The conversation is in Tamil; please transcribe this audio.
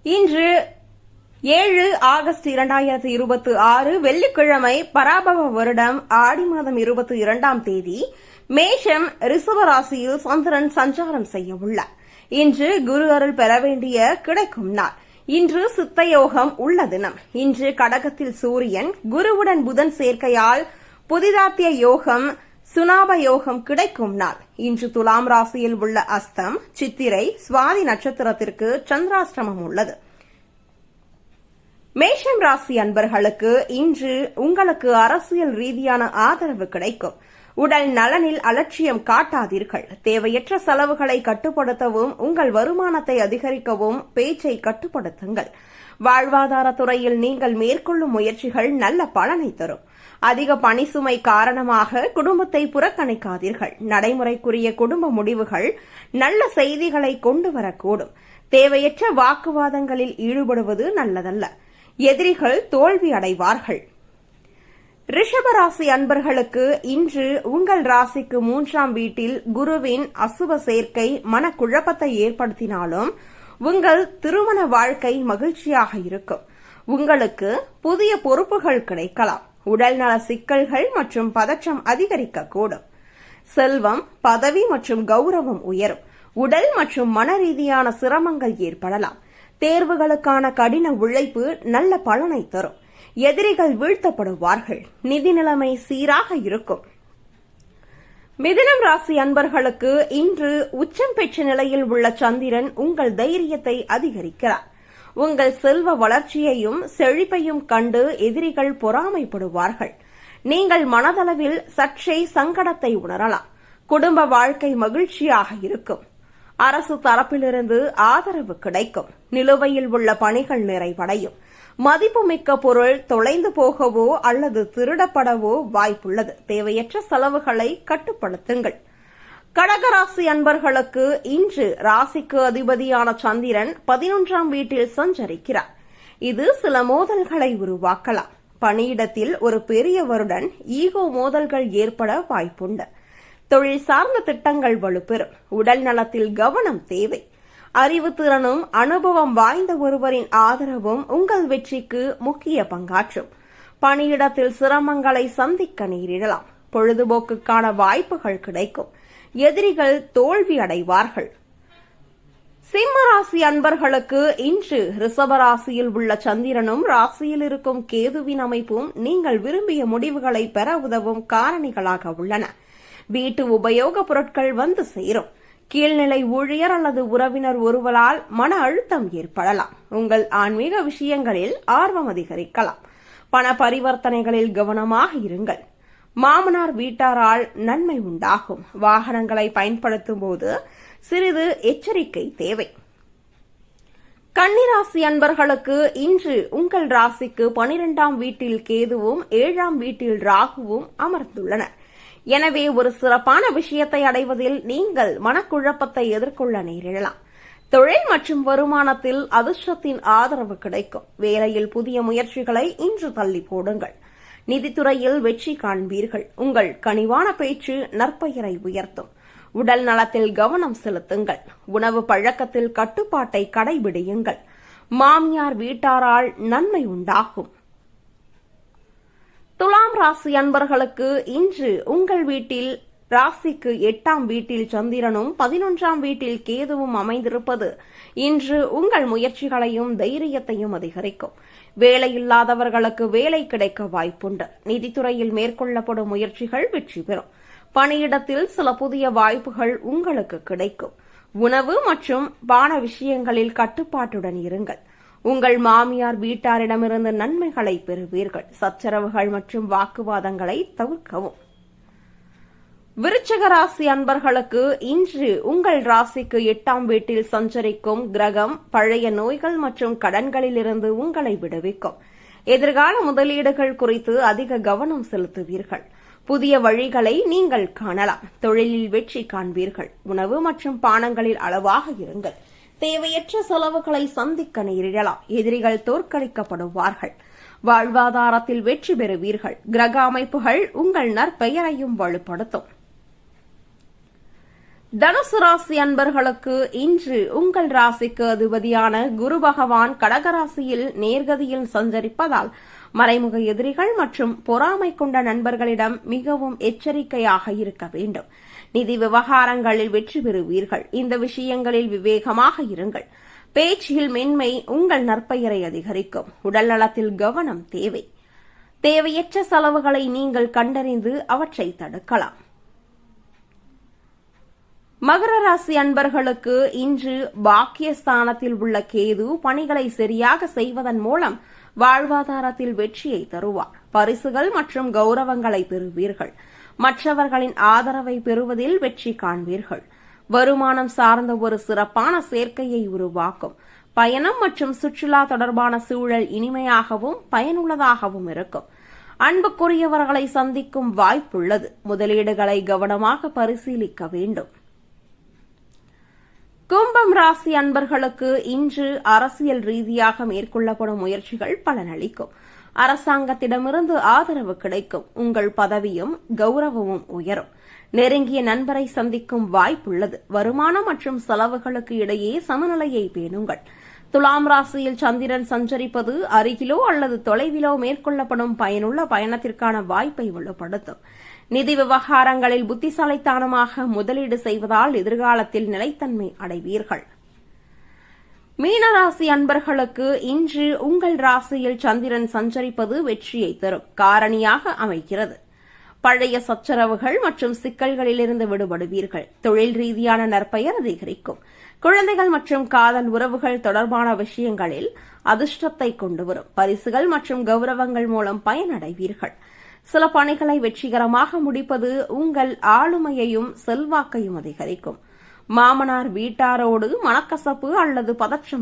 இன்று 7 ஆகஸ்ட் 2026 வெள்ளிக்கிழமை பராபவ வருடம் ஆடி மாதம் 22ஆம் தேதி மேஷம் ரிஷப ராசியில் சந்திரன் சஞ்சாரம் செய்ய உள்ளார். இன்று குரு அருள் பெற வேண்டிய கிடைக்கும் நாள். இன்று சித்தயோகம் உள்ள தினம். இன்று கடகத்தில் சூரியன் குருவுடன் புதன் சேர்க்கையால் புதிதாத்திய யோகம் சுனாப யோகம் கிடைக்கும் நாள். இன்று துலாம் ராசியில் உள்ள அஸ்தம் சித்திரை சுவாதி நட்சத்திரத்திற்கு சந்திராஷ்டமம் உள்ளது. மேஷம் ராசி அன்பர்களுக்கு இன்று உங்களுக்கு அரசியல் ரீதியான ஆதரவு கிடைக்கும். உடல் நலனில் அலட்சியம் காட்டாதீர்கள். தேவையற்ற செலவுகளை கட்டுப்படுத்தவும் உங்கள் வருமானத்தை அதிகரிக்கவும் பேச்சை கட்டுப்படுத்துங்கள். வாழ்வாதார துறையில் நீங்கள் மேற்கொள்ளும் முயற்சிகள் நல்ல பலனை தரும். அதிக பணிசுமை காரணமாக குடும்பத்தை புறக்கணிக்காதீர்கள். நடைமுறைக்குரிய குடும்ப முடிவுகள் நல்ல செய்திகளை கொண்டு வரக்கூடும். தேவையற்ற வாக்குவாதங்களில் ஈடுபடுவது நல்லதல்ல. எதிரிகள் தோல்வி அடைவார்கள். ரிஷபராசி அன்பர்களுக்கு இன்று உங்கள் ராசிக்கு 3ஆம் வீட்டில் குருவின் அசுப சேர்க்கை மனக்குழப்பத்தை ஏற்படுத்தினாலும் உங்கள் திருமண வாழ்க்கை மகிழ்ச்சியாக இருக்கும். உங்களுக்கு புதிய பொறுப்புகள் கிடைக்கலாம். உடல்நல சிக்கல்கள் மற்றும் பதற்றம் அதிகரிக்கக்கூடும். செல்வம், பதவி மற்றும் கௌரவம் உயரும். உடல் மற்றும் மன ரீதியான சிரமங்கள் ஏற்படலாம். தேர்வுகளுக்கான கடின உழைப்பு நல்ல பலனை தரும். எதிரிகள் வீழ்த்தப்படுவார்கள். நிதி நிலைமை சீராக இருக்கும். மிதுனம் ராசி அன்பர்களுக்கு இன்று உச்சம் பெற்ற நிலையில் உள்ள சந்திரன் உங்கள் தைரியத்தை அதிகரிக்கிறார். உங்கள் செல்வ வளர்ச்சியையும் செழிப்பையும் கண்டு எதிரிகள் பொறாமைப்படுவார்கள். நீங்கள் மனதளவில் சற்றே சங்கடத்தை உணரலாம். குடும்ப வாழ்க்கை மகிழ்ச்சியாக இருக்கும். அரசு தரப்பிலிருந்து ஆதரவு கிடைக்கும். நிலுவையில் உள்ள பணிகள் நிறைவடையும். மதிப்புமிக்க பொருள் தொலைந்து போகவோ அல்லது திருடப்படவோ வாய்ப்புள்ளது. தேவையற்ற செலவுகளை கட்டுப்படுத்துங்கள். கடகராசி அன்பர்களுக்கு இன்று ராசிக்கு அதிபதியான சந்திரன் 11ஆம் வீட்டில் சஞ்சரிக்கிறார். இது சில மோதல்களை உருவாக்கலாம். பணியிடத்தில் ஒரு பெரியவருடன் ஈகோ மோதல்கள் ஏற்பட வாய்ப்புண்டு. தொழில் சார்ந்த திட்டங்கள் வலுப்பெறும். உடல் நலத்தில் கவனம் தேவை. அறிவுத்திறனும் அனுபவம் வாய்ந்த ஒருவரின் ஆதரவும் உங்கள் வெற்றிக்கு முக்கிய பங்காற்றும். பணியிடத்தில் சிரமங்களை சந்திக்க நேரிடலாம். பொழுதுபோக்குக்கான வாய்ப்புகள் கிடைக்கும். எதிரிகள் தோல்வி அடைவார்கள். சிம்ம ராசி அன்பர்களுக்கு இன்று ரிஷபராசியில் உள்ள சந்திரனும் ராசியில் இருக்கும் கேதுவின் அமைப்பும் நீங்கள் விரும்பிய முடிவுகளை பெற உதவும் காரணிகளாக உள்ளன. வீட்டு உபயோக பொருட்கள் வந்து சேரும். கீழ்நிலை ஊழியர் அல்லது உறவினர் ஒருவரால் மன அழுத்தம் ஏற்படலாம். உங்கள் ஆன்மீக விஷயங்களில் ஆர்வம் அதிகரிக்கலாம். பண பரிவர்த்தனைகளில் கவனமாக இருங்கள். மாமனார் வீட்டாரால் நன்மை உண்டாகும். வாகனங்களை பயன்படுத்தும் போது சிறிது எச்சரிக்கை தேவை. கன்னிராசி அன்பர்களுக்கு இன்று உங்கள் ராசிக்கு 12ஆம் வீட்டில் கேதுவும் 7ஆம் வீட்டில் ராகுவும் அமர்ந்துள்ளனர். எனவே ஒரு சிறப்பான விஷயத்தை அடைவதில் நீங்கள் மனக்குழப்பத்தை எதிர்கொள்ள நேரிடலாம். தொழில் மற்றும் வருமானத்தில் அதிர்ஷ்டத்தின் ஆதரவு கிடைக்கும். வேலையில் புதிய முயற்சிகளை இன்று தள்ளி போடுங்கள். நிதித்துறையில் வெற்றி காண்பீர்கள். உங்கள் கனிவான பேச்சு நற்பெயரை உயர்த்தும். உடல் நலத்தில் கவனம் செலுத்துங்கள். உணவு பழக்கத்தில் கட்டுப்பாட்டை கடைபிடியுங்கள். மாமியார் வீட்டாரால் நன்மை உண்டாகும். துலாம் ராசி அன்பர்களுக்கு இன்று உங்கள் வீட்டில் ராசிக்கு 8ஆம் வீட்டில் சந்திரனும் 11ஆம் வீட்டில் கேதுவும் அமைந்திருப்பது இன்று உங்கள் முயற்சிகளையும் தைரியத்தையும் அதிகரிக்கும். வேலையில்லாதவர்களுக்கு வேலை கிடைக்க வாய்ப்புண்டு. நிதித்துறையில் மேற்கொள்ளப்படும் முயற்சிகள் வெற்றி பெறும். பணியிடத்தில் சில புதிய வாய்ப்புகள் உங்களுக்கு கிடைக்கும். உணவு மற்றும் பான விஷயங்களில் கட்டுப்பாட்டுடன் இருங்கள். உங்கள் மாமியார் வீட்டாரிடமிருந்து நன்மைகளை பெறுவீர்கள். சச்சரவுகள் மற்றும் வாக்குவாதங்களை தவிர்க்கவும். விருச்சிக ராசி அன்பர்களுக்கு இன்று உங்கள் ராசிக்கு 8ஆம் வீட்டில் சஞ்சரிக்கும் கிரகம் பழைய நோய்கள் மற்றும் கடன்களிலிருந்து உங்களை விடுவிக்கும். எதிர்கால முதலீடுகள் குறித்து அதிக கவனம் செலுத்துவீர்கள். புதிய வழிகளை நீங்கள் காணலாம். தொழிலில் வெற்றி காண்பீர்கள். உணவு மற்றும் பானங்களில் அளவாக இருங்கள். தேவையற்ற செலவுகளை சந்திக்க நேரிடலாம். எதிரிகள் தோற்கடிக்கப்படுவார்கள். வாழ்வாதாரத்தில் வெற்றி பெறுவீர்கள். கிரக அமைப்புகள் உங்கள் நற்பெயரையும் வலுப்படுத்தும். தனுசு ராசி அன்பர்களுக்கு இன்று உங்கள் ராசிக்கு அதிபதியான குரு பகவான் கடகராசியில் நேர்கதியில் சஞ்சரிப்பதால் மறைமுக எதிரிகள் மற்றும் பொறாமை கொண்ட நண்பர்களிடம் மிகவும் எச்சரிக்கையாக இருக்க வேண்டும். நிதி விவகாரங்களில் வெற்றி பெறுவீர்கள். இந்த விஷயங்களில் விவேகமாக இருங்கள். பேச்சில் மென்மை உங்கள் நற்பெயரை அதிகரிக்கும். உடல் நலத்தில் கவனம் தேவை. தேவையற்ற செலவுகளை நீங்கள் கண்டறிந்து அவற்றை தடுக்கலாம். மகர ராசி அன்பர்களுக்கு இன்று பாக்கியஸ்தானத்தில் உள்ள கேது பணிகளை சரியாக செய்வதன் மூலம் வாழ்வாதாரத்தில் வெற்றியை தருவார். பரிசுகள் மற்றும் கௌரவங்களை பெறுவீர்கள். மற்றவர்களின் ஆதரவை பெறுவதில் வெற்றி காண்பீர்கள். வருமானம் சார்ந்த ஒரு சிறப்பான சேர்க்கையை உருவாக்கும். பயணம் மற்றும் சுற்றுலா தொடர்பான சூழல் இனிமையாகவும் பயனுள்ளதாகவும் இருக்கும். அன்புக்குரியவர்களை சந்திக்கும் வாய்ப்புள்ளது. முதலீடுகளை கவனமாக பரிசீலிக்க வேண்டும். கும்பம் ராசி அன்பர்களுக்கு இன்று அரசியல் ரீதியாக மேற்கொள்ளப்படும் முயற்சிகள் பலனளிக்கும். அரசாங்கத்திடமிருந்து ஆதரவு கிடைக்கும். உங்கள் பதவியும் கௌரவமும் உயரும். நெருங்கிய நண்பரை சந்திக்கும் வாய்ப்புள்ளது. வருமானம் மற்றும் செலவுகளுக்கு இடையே சமநிலையை பேணுங்கள். துலாம் ராசியில் சந்திரன் சஞ்சரிப்பது அருகிலோ அல்லது தொலைவிலோ மேற்கொள்ளப்படும் பயனுள்ள பயணத்திற்கான வாய்ப்பை வலுப்படுத்தும். நிதி விவகாரங்களில் புத்திசாலித்தனமாக முதலீடு செய்வதால் எதிர்காலத்தில் நிலைத்தன்மை அடைவீர்கள். மீனராசி அன்பர்களுக்கு இன்று உங்கள் ராசியில் சந்திரன் சஞ்சரிப்பது வெற்றியை தரும் காரணியாக அமைகிறது. பழைய சச்சரவுகள் மற்றும் சிக்கல்களிலிருந்து விடுபடுவீர்கள். தொழில் ரீதியான நற்பெயர் அதிகரிக்கும். குழந்தைகள் மற்றும் காதல் உறவுகள் தொடர்பான விஷயங்களில் அதிர்ஷ்டத்தை கொண்டுவரும். பரிசுகள் மற்றும் கௌரவங்கள் மூலம் பயனடைவீர்கள். சில பணிகளை வெற்றிகரமாக முடிப்பது உங்கள் ஆளுமையையும் செல்வாக்கையும் அதிகரிக்கும். மாமனார் வீட்டாரோடு மனக்கசப்பு அல்லது பதற்றம்